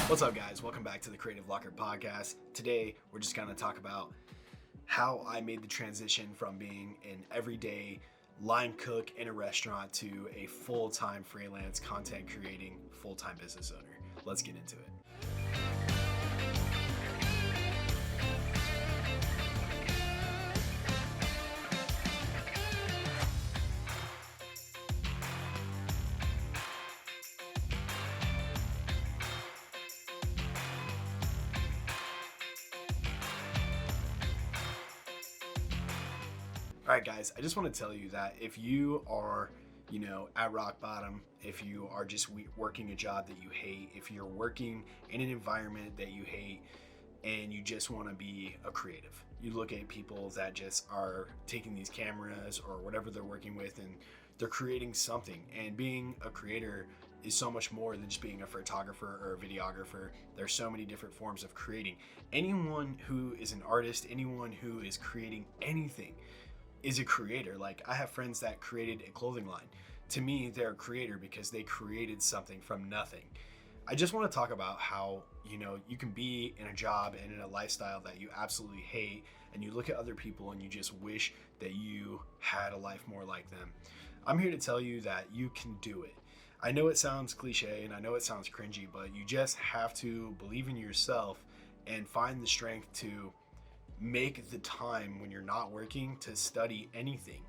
What's up, guys? Welcome back to the Creative Locker podcast. Today, we're just going to talk about how I made the transition from being an everyday line cook in a restaurant to a full-time freelance content creating full-time business owner. Let's get into it. All right, guys, I just want to tell you that if you are, at rock bottom, if you are just working a job that you hate, if you're working in an environment that you hate, and you just want to be a creative, you look at people that just are taking these cameras or whatever they're working with and they're creating something. And being a creator is so much more than just being a photographer or a videographer. There's so many different forms of creating. Anyone who is an artist, anyone who is creating anything is a creator. Like, I have friends that created a clothing line. To me, they're a creator because they created something from nothing. I just want to talk about how, you can be in a job and in a lifestyle that you absolutely hate, and you look at other people and you just wish that you had a life more like them. I'm here to tell you that you can do it. I know it sounds cliche and I know it sounds cringy, but you just have to believe in yourself and find the strength to make the time when you're not working to study anything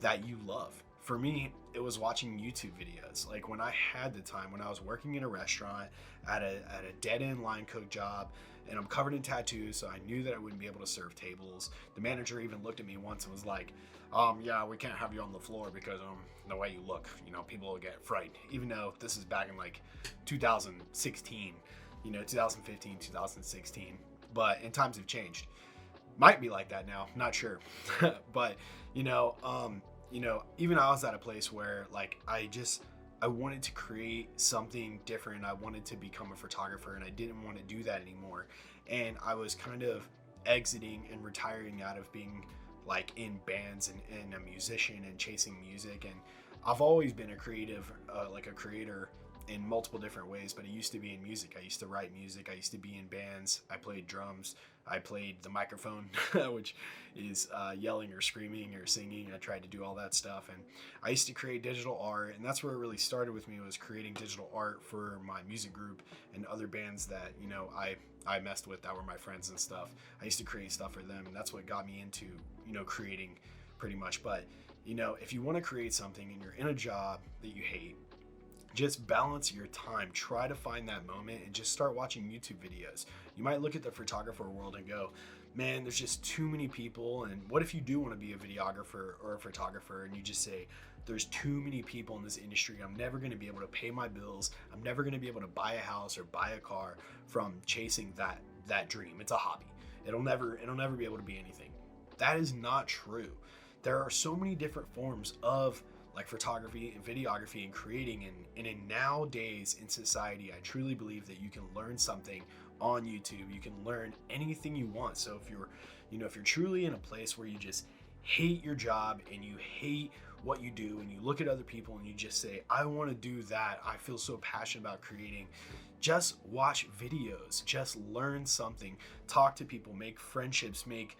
that you love. For me, it was watching YouTube videos. Like, when I had the time, when I was working in a restaurant at a dead-end line cook job, and I'm covered in tattoos, so I knew that I wouldn't be able to serve tables. The manager even looked at me once and was like, yeah, we can't have you on the floor because the way you look, people will get frightened. Even though this is back in like 2016, 2015, 2016. But, and times have changed. Might be like that now, not sure. But even I was at a place where, like, I wanted to create something different. I wanted to become a photographer, and I didn't want to do that anymore. And I was kind of exiting and retiring out of being like in bands and a musician and chasing music. And I've always been a creative, like a creator in multiple different ways, but it used to be in music. I used to write music. I used to be in bands. I played drums. I played the microphone, which is yelling or screaming or singing. I tried to do all that stuff. And I used to create digital art, and that's where it really started with me, was creating digital art for my music group and other bands that, I messed with that were my friends and stuff. I used to create stuff for them, and that's what got me into, creating pretty much. But, if you want to create something and you're in a job that you hate, just balance your time. Try to find that moment and just start watching YouTube videos. You might look at the photographer world and go, man, there's just too many people. And what if you do want to be a videographer or a photographer and you just say, there's too many people in this industry. I'm never going to be able to pay my bills. I'm never going to be able to buy a house or buy a car from chasing that dream. It's a hobby. It'll never be able to be anything. That is not true. There are so many different forms of like photography and videography and creating, and in nowadays in society, I truly believe that you can learn something on YouTube. You can learn anything you want. So if you're truly in a place where you just hate your job and you hate what you do, and you look at other people and you just say, I want to do that, I feel so passionate about creating, just watch videos, just learn something, talk to people, make friendships, make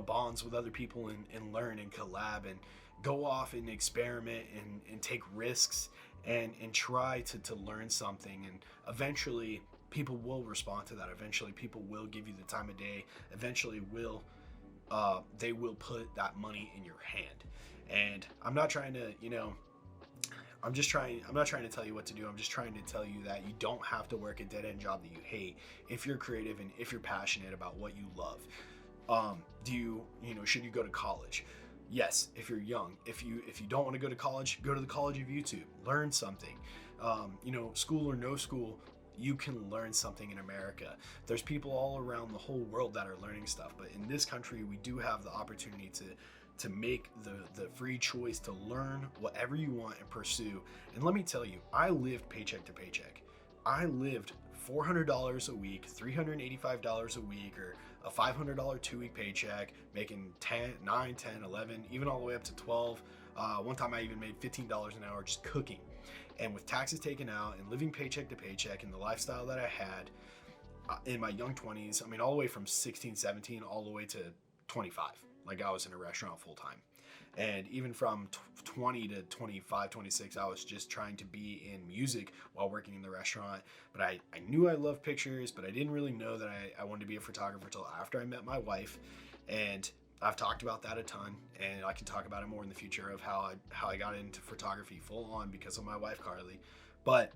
bonds with other people, and learn and collab and go off and experiment and take risks and try to learn something. And eventually people will respond to that. Eventually people will give you the time of day. Eventually they will put that money in your hand. And I'm not trying to, I'm not trying to tell you what to do. I'm just trying to tell you that you don't have to work a dead-end job that you hate if you're creative and if you're passionate about what you love. Should you go to college? Yes, if you're young. If you don't want to go to college, go to the college of YouTube. Learn something. School or no school, you can learn something in America. There's people all around the whole world that are learning stuff, but in this country, we do have the opportunity to make the free choice to learn whatever you want and pursue. And let me tell you, I lived paycheck to paycheck. I lived $400 a week, $385 a week, or a $500 2-week paycheck, making 10, 9, 10, 11, even all the way up to 12. One time I even made $15 an hour just cooking. And with taxes taken out and living paycheck to paycheck and the lifestyle that I had in my young 20s, I mean, all the way from 16, 17, all the way to 25. Like, I was in a restaurant full time. And even from 20 to 25, 26, I was just trying to be in music while working in the restaurant. But I knew I loved pictures, but I didn't really know that I wanted to be a photographer until after I met my wife. And I've talked about that a ton, and I can talk about it more in the future of how I got into photography full on because of my wife, Carly. But,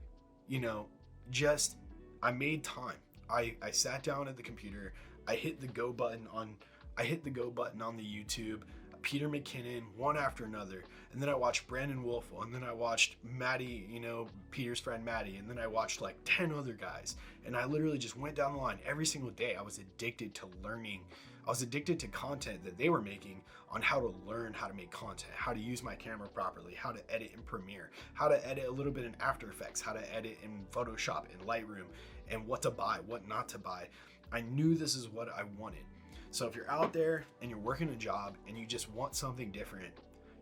you know, just, I made time. I sat down at the computer. I hit the go button on the YouTube, Peter McKinnon, one after another. And then I watched Brandon Wolf, and then I watched Maddie, you know, Peter's friend Maddie. And then I watched like 10 other guys. And I literally just went down the line every single day. I was addicted to learning. I was addicted to content that they were making on how to learn how to make content, how to use my camera properly, how to edit in Premiere, how to edit a little bit in After Effects, how to edit in Photoshop, in Lightroom, and what to buy, what not to buy. I knew this is what I wanted. So if you're out there and you're working a job and you just want something different,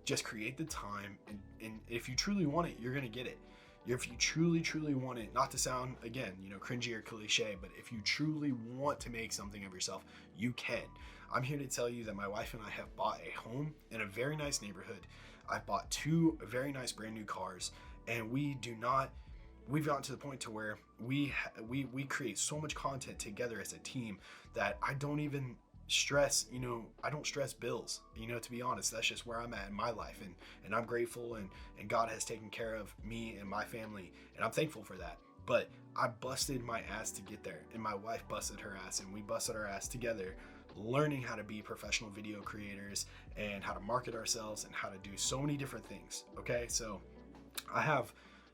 just create the time. And if you truly want it, you're going to get it. If you truly want it, not to sound, again, you know, cringy or cliche, but if you truly want to make something of yourself, you can. I'm here to tell you that my wife and I have bought a home in a very nice neighborhood. I've bought 2 very nice brand new cars, and we've gotten to the point to where we create so much content together as a team that I don't even stress, you know, I don't stress bills, you know, to be honest. That's just where I'm at in my life, and I'm grateful, and God has taken care of me and my family, and I'm thankful for that. But I busted my ass to get there, and my wife busted her ass, and we busted our ass together, learning how to be professional video creators and how to market ourselves and how to do so many different things. Okay, so I have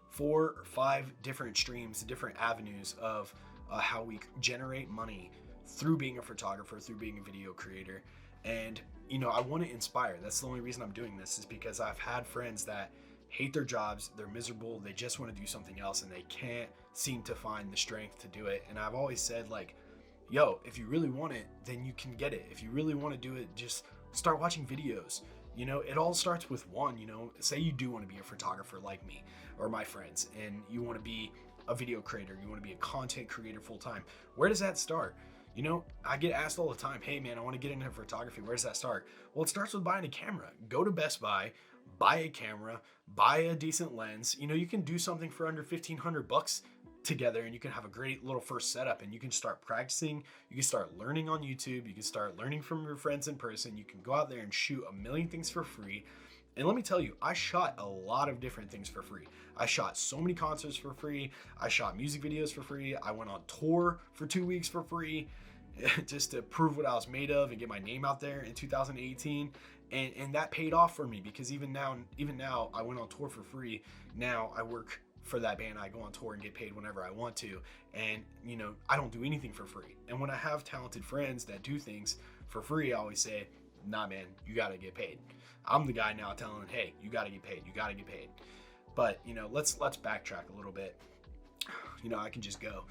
4 or 5 different streams, different avenues of how we generate money through being a photographer, through being a video creator. And, you know, I want to inspire. That's the only reason I'm doing this, is because I've had friends that hate their jobs, they're miserable, they just want to do something else, and they can't seem to find the strength to do it. And I've always said, like, yo, if you really want it, then you can get it. If you really want to do it, just start watching videos. You know, it all starts with one. You know, say you do want to be a photographer like me or my friends, and you want to be a video creator, you want to be a content creator full time. Where does that start? You know, I get asked all the time, hey man, I want to get into photography. Where does that start? Well, it starts with buying a camera. Go to Best Buy, buy a camera, buy a decent lens. You know, you can do something for under $1,500 together, and you can have a great little first setup, and you can start practicing. You can start learning on YouTube. You can start learning from your friends in person. You can go out there and shoot a million things for free. And let me tell you, I shot a lot of different things for free. I shot so many concerts for free. I shot music videos for free. I went on tour for 2 weeks for free just to prove what I was made of and get my name out there in 2018. And that paid off for me, because even now I went on tour for free. Now I work for that band. I go on tour and get paid whenever I want to. And, you know, I don't do anything for free. And when I have talented friends that do things for free, I always say, nah, man, you got to get paid. I'm the guy now telling them, hey, you got to get paid. You got to get paid. But, you know, let's backtrack a little bit. You know, I can just go.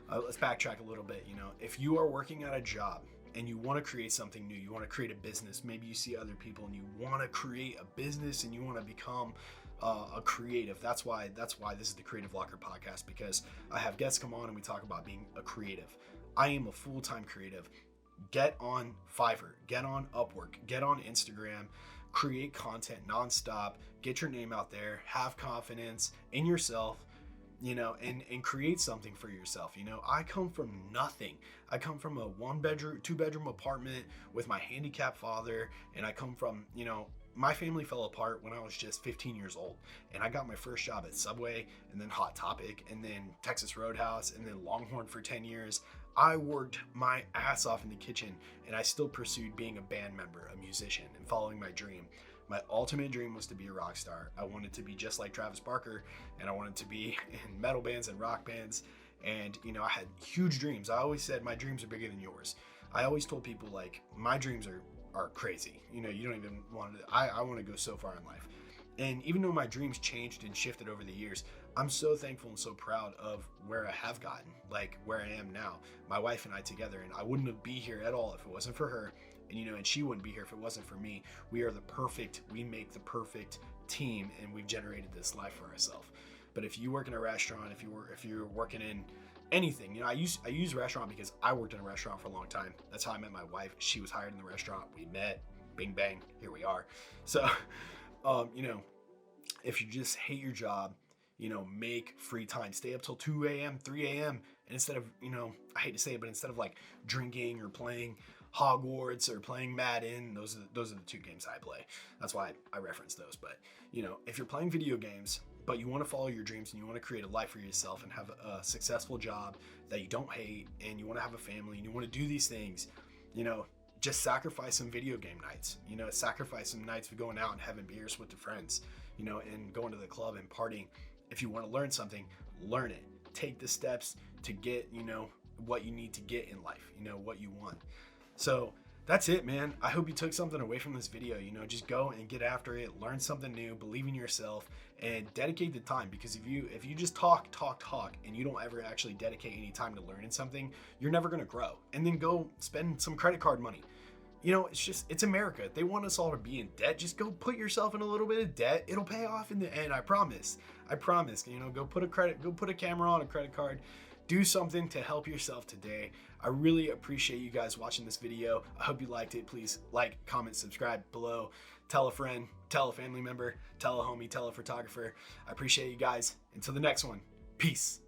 Let's backtrack a little bit. You know, if you are working at a job and you want to create something new, you want to create a business, maybe you see other people and you want to create a business and you want to become a creative. That's why this is the Creative Locker podcast, because I have guests come on and we talk about being a creative. I am a full-time creative. Get on Fiverr, get on Upwork, get on Instagram, create content nonstop, get your name out there, have confidence in yourself, you know, and create something for yourself. You know, I come from nothing. I come from a 2-bedroom apartment with my handicapped father, and I come from, you know, my family fell apart when I was just 15 years old, and I got my first job at Subway, and then Hot Topic, and then Texas Roadhouse, and then Longhorn for 10 years. I worked my ass off in the kitchen, and I still pursued being a band member, a musician, and following my dream. My ultimate dream was to be a rock star. I wanted to be just like Travis Barker, and I wanted to be in metal bands and rock bands. And, you know, I had huge dreams. I always said my dreams are bigger than yours. I always told people, like, my dreams are crazy. You know, you don't even want to, I want to go so far in life. And even though my dreams changed and shifted over the years, I'm so thankful and so proud of where I have gotten, like where I am now, my wife and I together. And I wouldn't be here at all if it wasn't for her. And, you know, and she wouldn't be here if it wasn't for me. We make the perfect team, and we've generated this life for ourselves. But if you work in a restaurant, if you're working in anything, you know, I use restaurant because I worked in a restaurant for a long time. That's how I met my wife. She was hired in the restaurant. We met, bing bang, here we are. So, you know, if you just hate your job, you know, make free time, stay up till 2 a.m., 3 a.m. And instead of, you know, I hate to say it, but instead of like drinking or playing Hogwarts or playing Madden, those are the two games I play. That's why I reference those. But, you know, if you're playing video games, but you want to follow your dreams and you want to create a life for yourself and have a successful job that you don't hate, and you want to have a family and you want to do these things, you know, just sacrifice some video game nights, you know, sacrifice some nights of going out and having beers with the friends, you know, and going to the club and partying. If you want to learn something, learn it. Take the steps to get, you know, what you need to get in life, you know, what you want. So that's it, man. I hope you took something away from this video. You know, just go and get after it, learn something new, believe in yourself, and dedicate the time. Because if you just talk, and you don't ever actually dedicate any time to learning something, you're never gonna grow. And then go spend some credit card money. You know, it's America. They want us all to be in debt. Just go put yourself in a little bit of debt. It'll pay off in the end. I promise. You know, go put a camera on a credit card. Do something to help yourself today. I really appreciate you guys watching this video. I hope you liked it. Please like, comment, subscribe below. Tell a friend, tell a family member, tell a homie, tell a photographer. I appreciate you guys. Until the next one, peace.